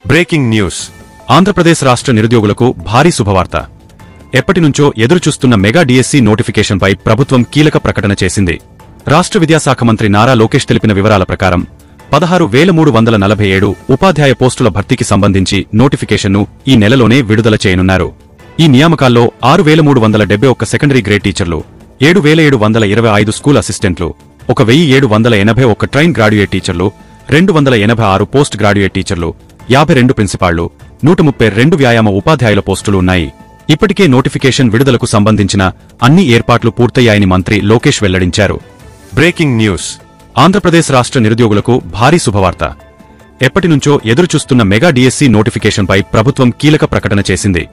Breaking news. Andhra Pradesh రాష్ట్ర నిరుద్యోగులకు భారీ శుభవార్త. ఎప్పటినుంచో ఎదురుచూస్తున్న మెగా డిఎస్సి నోటిఫికేషన్పై ప్రభుత్వం కీలక ప్రకటన చేసింది. రాష్ట్ర విద్యాశాఖ మంత్రి నారా లోకేష్ తెలిపిన వివరాల ప్రకారం 16,347 ఉపాధ్యాయ పోస్టుల భర్తీకి సంబంధించి నోటిఫికేషన్ను ఈ నెలలోనే విడుదల చేయనున్నారు. ఈ నియామకాల్లో 6,371 సెకండరీ గ్రేడ్ టీచర్లు, 7,725 స్కూల్ అసిస్టెంట్లు, 1,781 ట్రైన్ గ్రాడ్యుయేట్ టీచర్లు, 286 పోస్ట్ గ్రాడ్యుయేట్ టీచర్లు, 52 ప్రిన్సిపాళ్లు, 132 వ్యాయామ ఉపాధ్యాయుల పోస్టులు ఉన్నాయి. ఇప్పటికే నోటిఫికేషన్ విడుదలకు సంబంధించిన అన్ని ఏర్పాట్లు పూర్తయ్యాయని మంత్రి లోకేష్ వెల్లడించారు. Breaking news. ఆంధ్రప్రదేశ్ రాష్ట్ర నిరుద్యోగులకు భారీ శుభవార్త. ఎప్పటినుంచో ఎదురుచూస్తున్న మెగా డిఎస్సి నోటిఫికేషన్పై ప్రభుత్వం కీలక ప్రకటన చేసింది.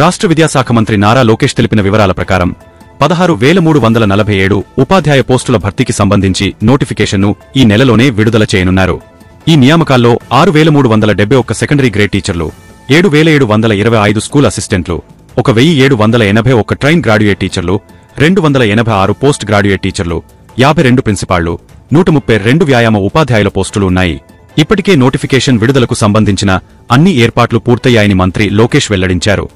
రాష్ట్ర విద్యాశాఖ మంత్రి నారా లోకేష్ తెలిపిన వివరాల ప్రకారం 16,347 ఉపాధ్యాయ పోస్టుల భర్తీకి సంబంధించి నోటిఫికేషన్ను ఈ నెలలోనే విడుదల చేయనున్నారు. ఈ నియామకాల్లో 6,371 సెకండరీ గ్రేడ్ టీచర్లు, 7,725 స్కూల్ అసిస్టెంట్లు, 1,781 ట్రైన్ గ్రాడ్యుయేట్ టీచర్లు, 286 పోస్ట్ గ్రాడ్యుయేట్ టీచర్లు, 52 ప్రిన్సిపాళ్లు, 132 వ్యాయామ ఉపాధ్యాయుల పోస్టులు ఉన్నాయి. ఇప్పటికే నోటిఫికేషన్ విడుదలకు సంబంధించిన అన్ని ఏర్పాట్లు పూర్తయ్యాయని మంత్రి లోకేష్ వెల్లడించారు.